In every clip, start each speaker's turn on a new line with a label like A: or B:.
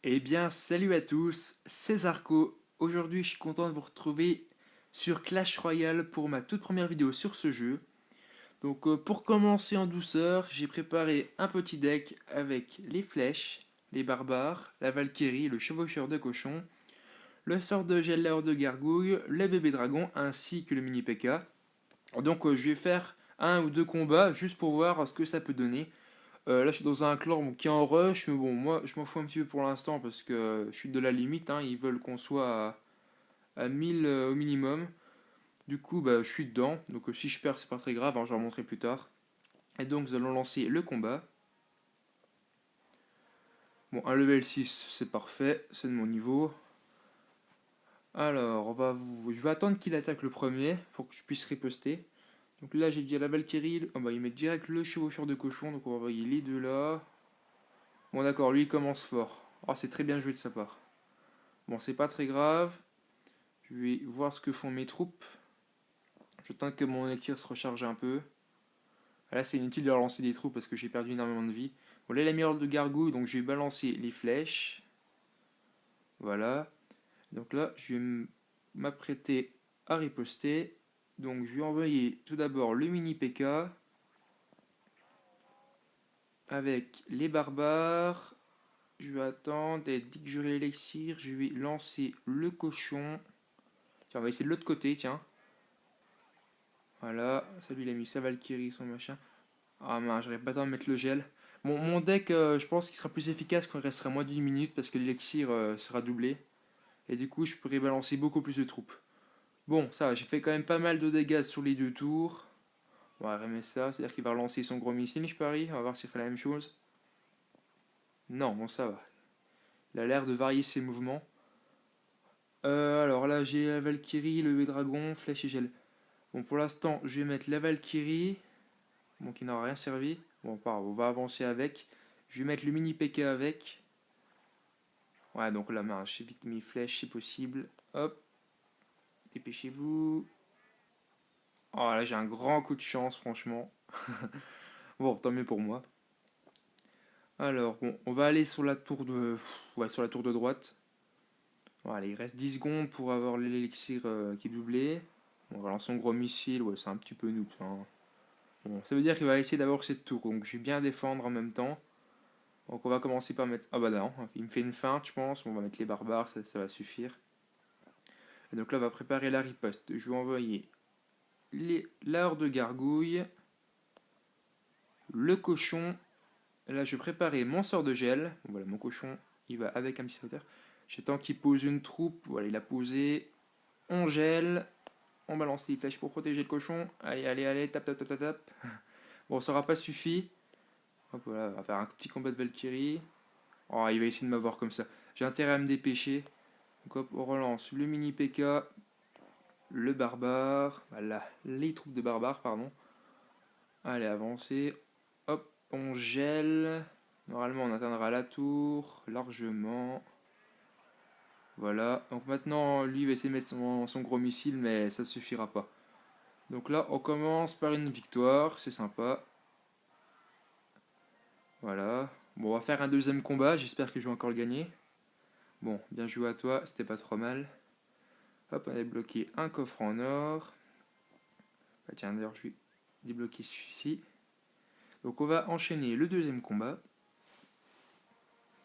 A: Eh bien, salut à tous, c'est Zarco. Aujourd'hui, je suis content de vous retrouver sur Clash Royale pour ma toute première vidéo sur ce jeu. Donc, pour commencer en douceur, j'ai préparé un petit deck avec les flèches, les barbares, la valkyrie, le chevaucheur de cochon, le sort de gel laeur de gargouille, le bébé dragon ainsi que le mini P.K. Donc, je vais faire un ou deux combats juste pour voir ce que ça peut donner. Là, je suis dans un clan qui est en rush, mais bon, moi, je m'en fous un petit peu pour l'instant parce que je suis de la limite, hein, ils veulent qu'on soit à 1000 au minimum. Du coup, bah, je suis dedans, donc si je perds, c'est pas très grave, hein, je vais remontrer plus tard. Et donc, nous allons lancer le combat. Bon, un level 6, c'est parfait, c'est de mon niveau. Alors, je vais attendre qu'il attaque le premier pour que je puisse riposter. Donc là, j'ai dit à la Valkyrie, oh, bah, il met direct le chevaucheur de cochon, donc on va envoyer les deux là. Bon, d'accord, lui, il commence fort. Oh, c'est très bien joué de sa part. Bon, c'est pas très grave. Je vais voir ce que font mes troupes. J'attends que mon équipement se recharge un peu. Là, c'est inutile de leur lancer des troupes parce que j'ai perdu énormément de vie. Bon, là, il a mis de gargouille, donc je vais balancer les flèches. Voilà. Donc là, je vais m'apprêter à riposter. Donc, je vais envoyer tout d'abord le mini P.K. avec les barbares. Je vais attendre. Et dès que j'aurai l'élixir, je vais lancer le cochon. Tiens, on va essayer de l'autre côté, tiens. Voilà. Ça, lui, il a mis sa Valkyrie, son machin. Ah mince, j'aurais pas le temps de mettre le gel. Mon deck, je pense qu'il sera plus efficace quand il restera moins d'une minute parce que l'élixir sera doublé. Et du coup, je pourrai balancer beaucoup plus de troupes. Bon, ça va, j'ai fait quand même pas mal de dégâts sur les deux tours. On va remettre ça, c'est-à-dire qu'il va relancer son gros missile, je parie. On va voir s'il fait la même chose. Non, bon, ça va. Il a l'air de varier ses mouvements. Alors là, j'ai la Valkyrie, le dragon, flèche et gel. Bon, pour l'instant, je vais mettre la Valkyrie. Bon, qui n'aura rien servi. Bon, pas grave, on va avancer avec. Je vais mettre le mini P.K. avec. Ouais, donc là, mince, j'ai vite mes flèches si possible. Hop, dépêchez-vous. Oh là, j'ai un grand coup de chance, franchement. Bon, tant mieux pour moi. Alors, bon, on va aller sur la tour de, ouais, sur la tour de droite. Voilà, il reste 10 secondes pour avoir l'élixir qui est doublé. On va lancer son gros missile, ouais, c'est un petit peu noob, ça, hein. Bon, ça veut dire qu'il va essayer d'avoir cette tour, donc je vais bien défendre en même temps. Donc on va commencer par mettre... Ah bah non, il me fait une feinte, je pense. On va mettre les barbares, ça va suffire. Et donc là, on va préparer la riposte. Je vais envoyer la horde de gargouille, le cochon. Là, je vais préparer mon sort de gel. Bon, voilà, mon cochon, il va avec un petit sauteur. J'attends qu'il pose une troupe. Voilà, il a posé. On gèle. On balance les flèches pour protéger le cochon. Allez, allez, allez, tap, tap, tap, tap, tap. Bon, ça aura pas suffi. Hop, voilà, on va faire un petit combat de Valkyrie. Oh, il va essayer de m'avoir comme ça. J'ai intérêt à me dépêcher. Donc hop, on relance le mini P.K., le barbare. Voilà, les troupes de barbares, pardon. Allez, avancez. Hop, on gèle. Normalement, on atteindra la tour largement. Voilà. Donc maintenant, lui il va essayer de mettre son gros missile, mais ça ne suffira pas. Donc là, on commence par une victoire. C'est sympa. Voilà. Bon, on va faire un deuxième combat. J'espère que je vais encore le gagner. Bon, bien joué à toi. C'était pas trop mal. Hop, on a débloqué un coffre en or. Bah, tiens, d'ailleurs, je vais débloquer celui-ci. Donc on va enchaîner le deuxième combat.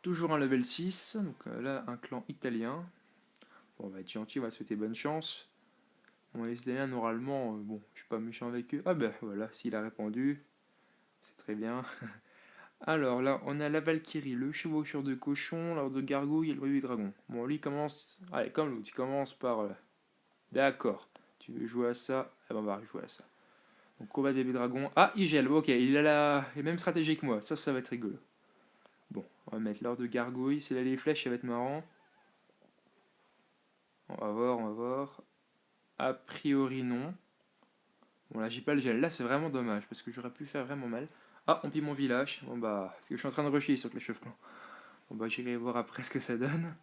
A: Toujours un level 6, donc là un clan italien. Bon, on va être gentil, on va souhaiter bonne chance. Bon, les Italiens, normalement, bon, je suis pas méchant avec eux. Ah ben voilà, s'il a répondu, c'est très bien. Alors là, on a la Valkyrie, le chevaucheur de cochon, l'ordre de gargouille et le bébé dragon. Bon, lui commence, allez, comme l'autre, il commence par... D'accord, tu veux jouer à ça? Eh ben on va jouer à ça. Donc combat de bébé dragon. Ah, il gèle, ok, il a la même stratégie que moi, ça va être rigolo. Bon, on va mettre l'ordre de gargouille. Si là les flèches, ça va être marrant. On va voir, on va voir. A priori, non. Bon, là, j'ai pas le gel. Là, c'est vraiment dommage parce que j'aurais pu faire vraiment mal. Ah, on pille mon village. Bon, bah, parce que je suis en train de rusher sur Clash of Clans. Bon, bah, j'irai voir après ce que ça donne.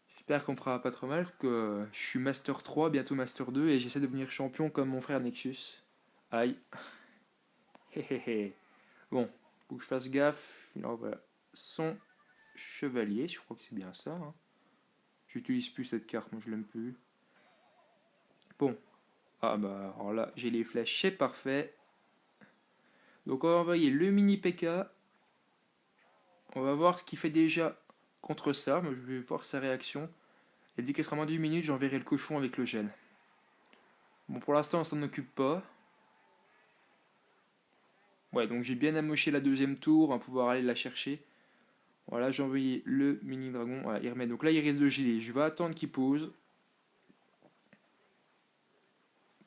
A: J'espère qu'on fera pas trop mal parce que je suis Master 3, bientôt Master 2 et j'essaie de devenir champion comme mon frère Nexus. Aïe. Bon, faut que je fasse gaffe. Il envoie son chevalier, je crois que c'est bien ça. Hein. J'utilise plus cette carte, moi je l'aime plus. Bon, ah bah alors là j'ai les flèches, c'est parfait. Donc on va envoyer le mini P.K. On va voir ce qu'il fait déjà contre ça, moi je vais voir sa réaction. Il dit qu'elle sera moins d'1 minute, j'enverrai le cochon avec le gel. Bon pour l'instant on s'en occupe pas. Ouais donc j'ai bien amoché la deuxième tour, on va pouvoir aller la chercher. Voilà j'ai envoyé le mini dragon, voilà, il remet. Donc là il risque de geler, je vais attendre qu'il pose.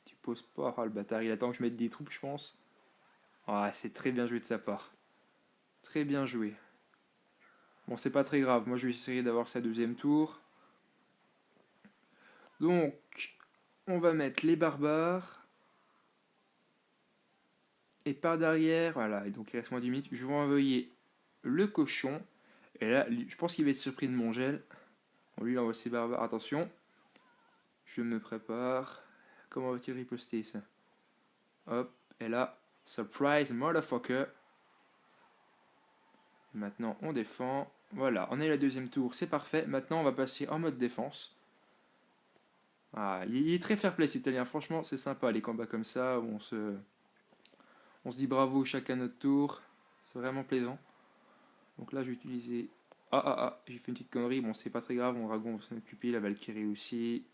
A: Il pose pas, ah le bâtard il attend que je mette des troupes je pense. Ah c'est très bien joué de sa part. Très bien joué. Bon, c'est pas très grave. Moi, je vais essayer d'avoir sa deuxième tour. Donc, on va mettre les barbares. Et par derrière, voilà. Et donc, il reste moins d'1 minute. Je vais envoyer le cochon. Et là, je pense qu'il va être surpris de mon gel. Bon, lui, il envoie ses barbares. Attention. Je me prépare. Comment va-t-il riposter, ça? Hop. Et là, surprise, motherfucker. Maintenant, on défend. Voilà, on est à la deuxième tour. C'est parfait. Maintenant, on va passer en mode défense. Ah, il est très fair play cet italien, franchement c'est sympa les combats comme ça où on se dit bravo chacun notre tour, c'est vraiment plaisant. Donc là j'ai utilisé... j'ai fait une petite connerie, bon c'est pas très grave, mon dragon va s'en occuper, la Valkyrie aussi.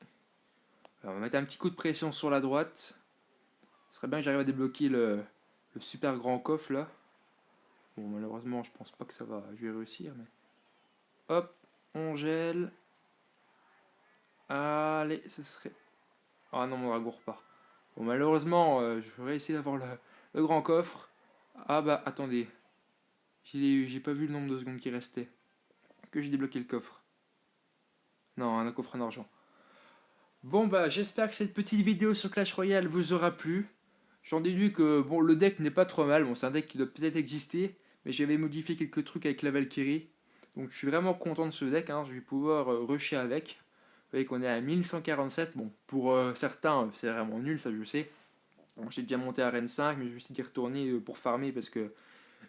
A: Alors, on va mettre un petit coup de pression sur la droite. Ce serait bien que j'arrive à débloquer le super grand coffre là. Bon malheureusement je pense pas que ça va, je vais réussir mais... Hop, on gèle. Allez, ce serait... Ah non mon dragon repart. Bon, malheureusement, je vais essayer d'avoir le grand coffre. Ah bah, attendez. J'ai pas vu le nombre de secondes qui restait. Est-ce que j'ai débloqué le coffre? Non, un coffre en argent. Bon bah, j'espère que cette petite vidéo sur Clash Royale vous aura plu. J'en déduis que bon, le deck n'est pas trop mal. Bon, c'est un deck qui doit peut-être exister. Mais j'avais modifié quelques trucs avec la Valkyrie. Donc je suis vraiment content de ce deck. Hein. Je vais pouvoir rusher avec. Vous voyez qu'on est à 1147. Bon, pour certains, c'est vraiment nul, ça je sais. Bon, j'ai déjà monté à Rennes 5, mais je vais essayer d'y retourner pour farmer parce que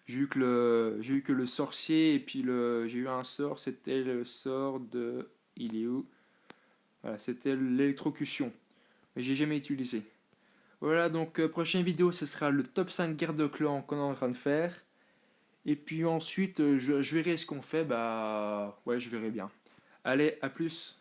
A: j'ai eu que le sorcier et puis j'ai eu un sort, c'était le sort de... Il est où? Voilà, c'était l'électrocution. Mais j'ai jamais utilisé. Voilà, donc prochaine vidéo, ce sera le top 5 guerre de clan qu'on est en train de faire. Et puis ensuite, je verrai ce qu'on fait. Bah ouais, je verrai bien. Allez, à plus.